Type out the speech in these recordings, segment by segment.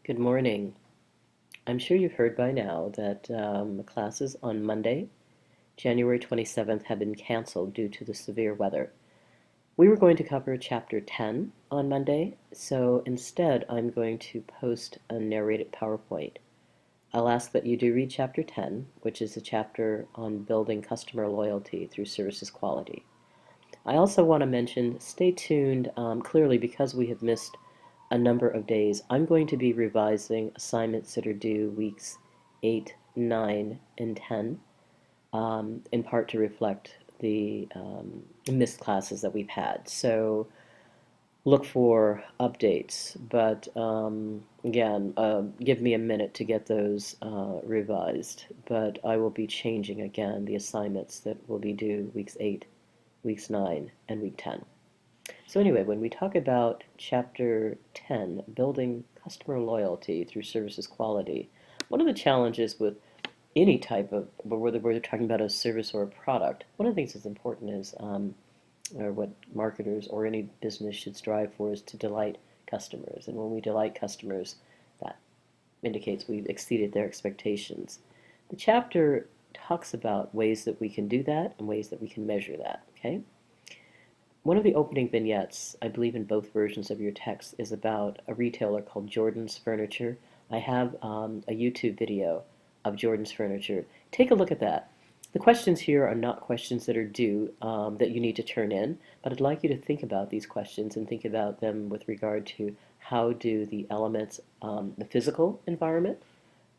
Good morning. I'm sure you've heard by now that classes on Monday, January 27th, have been canceled due to the severe weather. We were going to cover Chapter 10 on Monday, so instead I'm going to post a narrated PowerPoint. I'll ask that you do read Chapter 10, which is a chapter on building customer loyalty through services quality. I also want to mention, stay tuned, clearly because we have missed a number of days. I'm going to be revising assignments that are due weeks 8, 9, and 10, in part to reflect the missed classes that we've had. So look for updates, but again, give me a minute to get those revised. But I will be changing again the assignments that will be due weeks 8, weeks 9, and week 10. So anyway, when we talk about Chapter 10, building customer loyalty through services quality, one of the challenges with any type of, whether we're talking about a service or a product, one of the things that's important is, or what marketers or any business should strive for, is to delight customers. And when we delight customers, that indicates we've exceeded their expectations. The chapter talks about ways that we can do that and ways that we can measure that, okay? One of the opening vignettes, I believe in both versions of your text, is about a retailer called Jordan's Furniture. I have a YouTube video of Jordan's Furniture. Take a look at that. The questions here are not questions that are due, that you need to turn in, but I'd like you to think about these questions and think about them with regard to how do the elements, the physical environment,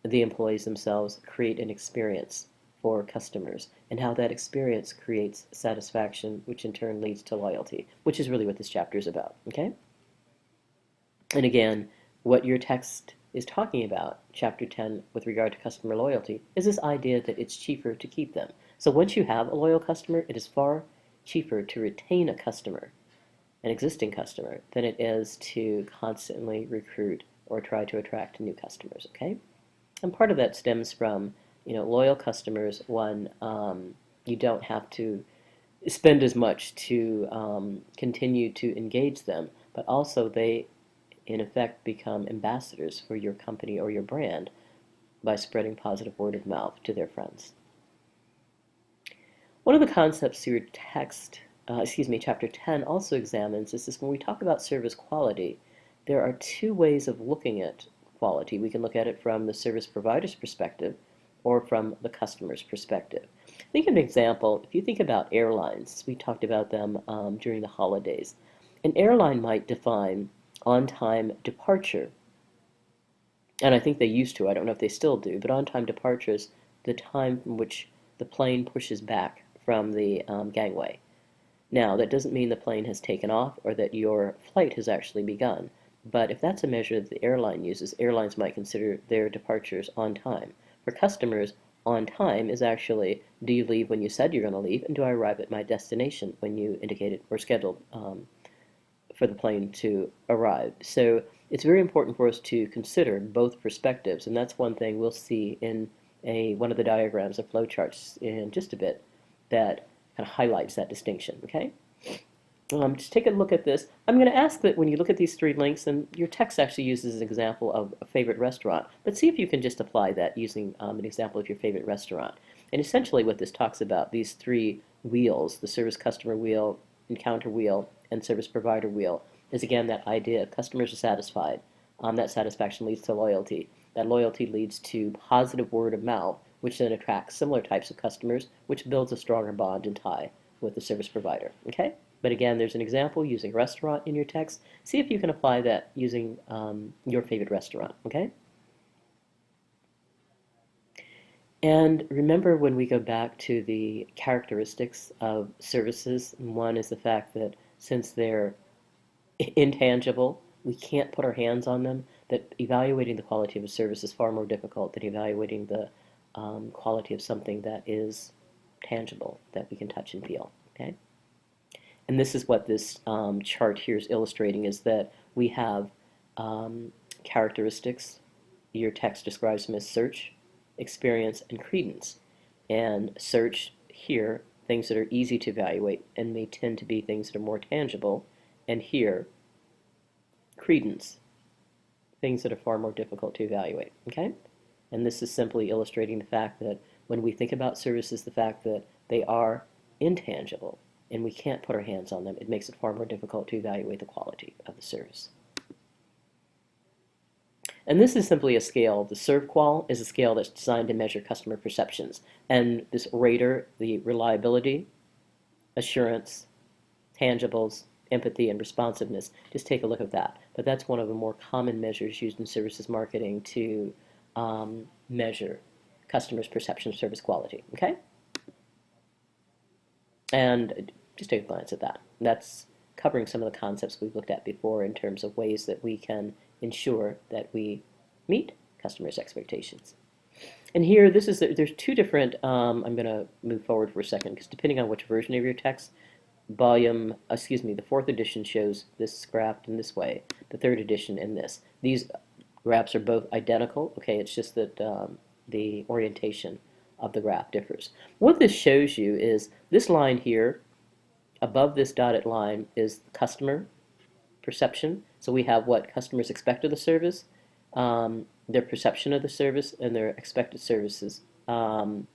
the employees themselves, create an experience for customers, and how that experience creates satisfaction, which in turn leads to loyalty, which is really what this chapter is about, okay? And again, what your text is talking about, chapter 10, with regard to customer loyalty, is this idea that it's cheaper to keep them. So once you have a loyal customer, it is far cheaper to retain a customer, an existing customer, than it is to constantly recruit or try to attract new customers, okay? And part of that stems from, loyal customers. One, you don't have to spend as much to continue to engage them, but also they, in effect, become ambassadors for your company or your brand by spreading positive word of mouth to their friends. One of the concepts your text, chapter 10 also examines is this: when we talk about service quality, there are two ways of looking at quality. We can look at it from the service provider's perspective or from the customer's perspective. Think of an example. If you think about airlines, we talked about them during the holidays. An airline might define on-time departure, and I think they used to, I don't know if they still do, but on-time departure is the time from which the plane pushes back from the gangway. Now, that doesn't mean the plane has taken off or that your flight has actually begun, but if that's a measure that the airline uses, airlines might consider their departures on time. For customers, on time is actually, do you leave when you said you're going to leave, and do I arrive at my destination when you indicated or scheduled for the plane to arrive? So it's very important for us to consider both perspectives, and that's one thing we'll see in one of the diagrams or flowcharts in just a bit that kind of highlights that distinction, okay? Just take a look at this. I'm going to ask that when you look at these three links, and your text actually uses an example of a favorite restaurant, but see if you can just apply that using an example of your favorite restaurant. And essentially what this talks about, these three wheels, the service customer wheel, encounter wheel, and service provider wheel, is again that idea of customers are satisfied. That satisfaction leads to loyalty. That loyalty leads to positive word of mouth, which then attracts similar types of customers, which builds a stronger bond and tie with the service provider, okay? But again, there's an example using restaurant in your text. See if you can apply that using your favorite restaurant, okay? And remember, when we go back to the characteristics of services, one is the fact that since they're intangible, we can't put our hands on them, that evaluating the quality of a service is far more difficult than evaluating the quality of something that is tangible, that we can touch and feel, okay? And this is what this chart here is illustrating, is that we have characteristics. Your text describes them as search, experience, and credence. And search here, things that are easy to evaluate and may tend to be things that are more tangible. And here, credence, things that are far more difficult to evaluate, okay? And this is simply illustrating the fact that when we think about services, the fact that they are intangible and we can't put our hands on them, it makes it far more difficult to evaluate the quality of the service. And this is simply a scale. The ServQual is a scale that's designed to measure customer perceptions. And this rater, the reliability, assurance, tangibles, empathy, and responsiveness, just take a look at that. But that's one of the more common measures used in services marketing to measure customers' perception of service quality, okay? And just take a glance at that. That's covering some of the concepts we've looked at before in terms of ways that we can ensure that we meet customers' expectations. And here, there's two different, I'm going to move forward for a second, because depending on which version of your text, the fourth edition shows this graph in this way, the third edition in this. These graphs are both identical, okay, it's just that the orientation of the graph differs. What this shows you is this line here, above this dotted line, is customer perception. So we have what customers expect of the service, their perception of the service, and their expected services. And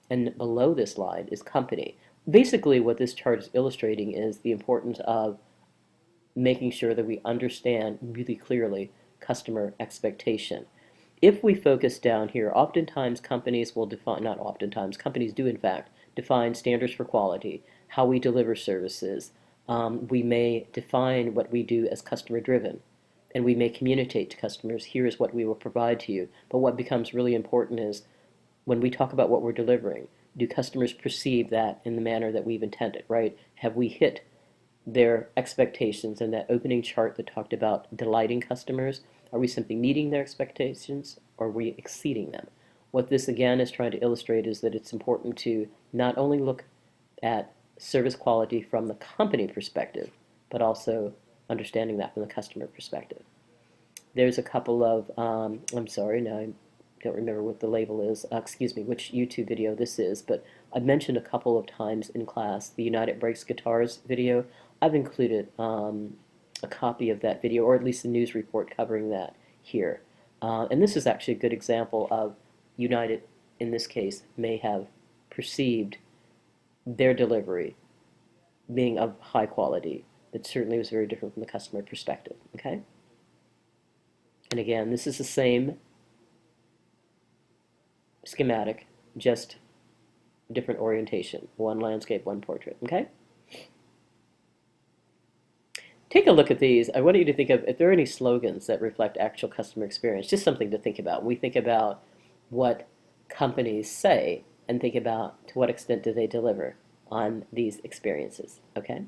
below this line is company. Basically, what this chart is illustrating is the importance of making sure that we understand really clearly customer expectation. If we focus down here, oftentimes companies will define, not oftentimes, companies do in fact define standards for quality, how we deliver services. We may define what we do as customer driven, and we may communicate to customers, here is what we will provide to you. But what becomes really important is when we talk about what we're delivering, do customers perceive that in the manner that we've intended, right? Have we hit their expectations in that opening chart that talked about delighting customers? Are we simply meeting their expectations, or are we exceeding them? What this again is trying to illustrate is that it's important to not only look at service quality from the company perspective, but also understanding that from the customer perspective. There's a couple of, I'm sorry, now I don't remember what the label is, excuse me, which YouTube video this is, but I've mentioned a couple of times in class the United Breaks Guitars video. I've included a copy of that video, or at least a news report covering that here. And this is actually a good example of United, in this case, may have perceived their delivery being of high quality. That certainly was very different from the customer perspective, okay? And again, this is the same schematic, just different orientation. One landscape, one portrait, okay? Take a look at these. I want you to think of if there are any slogans that reflect actual customer experience, just something to think about. We think about what companies say and think about to what extent do they deliver on these experiences, okay?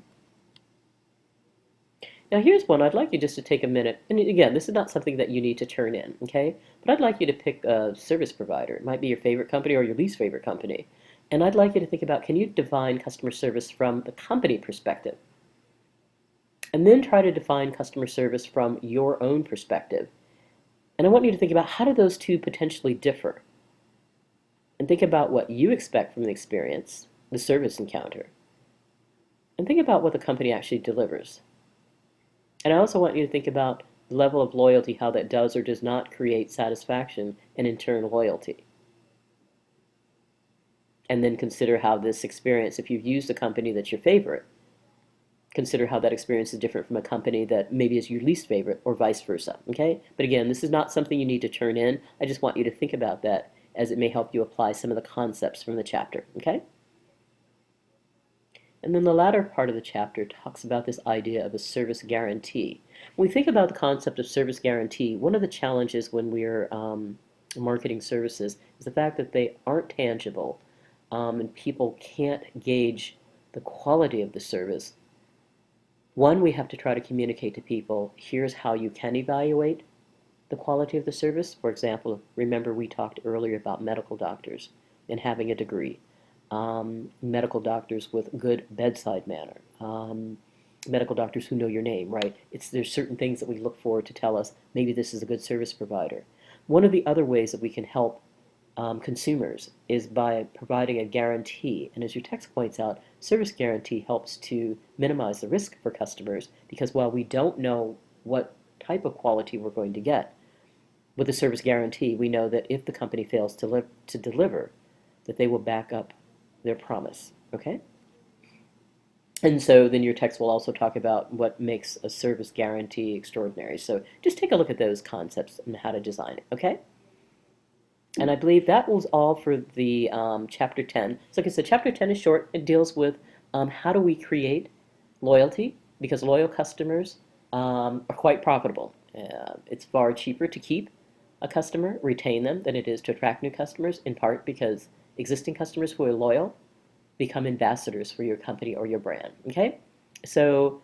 Now here's one. I'd like you just to take a minute, and again, this is not something that you need to turn in, okay? But I'd like you to pick a service provider. It might be your favorite company or your least favorite company. And I'd like you to think about, can you define customer service from the company perspective? And then try to define customer service from your own perspective. And I want you to think about, how do those two potentially differ? And think about what you expect from the experience, the service encounter. And think about what the company actually delivers. And I also want you to think about the level of loyalty, how that does or does not create satisfaction and in turn loyalty. And then consider how this experience, if you've used a company that's your favorite, consider how that experience is different from a company that maybe is your least favorite, or vice versa, okay? But again, this is not something you need to turn in. I just want you to think about that, as it may help you apply some of the concepts from the chapter, okay? And then the latter part of the chapter talks about this idea of a service guarantee. When we think about the concept of service guarantee, one of the challenges when we're marketing services is the fact that they aren't tangible, and people can't gauge the quality of the service. One, we have to try to communicate to people, here's how you can evaluate the quality of the service. For example, remember we talked earlier about medical doctors and having a degree. Medical doctors with good bedside manner. Medical doctors who know your name, right? There's certain things that we look for to tell us maybe this is a good service provider. One of the other ways that we can help consumers is by providing a guarantee. And as your text points out, service guarantee helps to minimize the risk for customers, because while we don't know what type of quality we're going to get. With the service guarantee, we know that if the company fails to deliver, that they will back up their promise, okay? And so then your text will also talk about what makes a service guarantee extraordinary. So just take a look at those concepts and how to design it, okay? And I believe that was all for the chapter 10. So like I said, chapter 10 is short. It deals with how do we create loyalty, because loyal customers are quite profitable. It's far cheaper to keep a customer, retain them, than it is to attract new customers, in part because existing customers who are loyal become ambassadors for your company or your brand, okay? So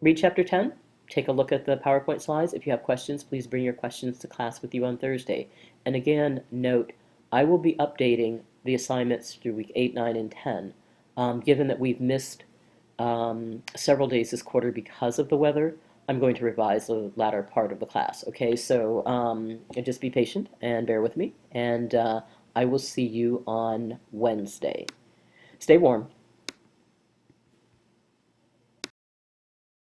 read chapter 10, take a look at the PowerPoint slides. If you have questions, please bring your questions to class with you on Thursday. And again, note, I will be updating the assignments through week 8, 9, and 10. Given that we've missed several days this quarter because of the weather, I'm going to revise the latter part of the class, okay? So just be patient and bear with me, and I will see you on Wednesday. Stay warm.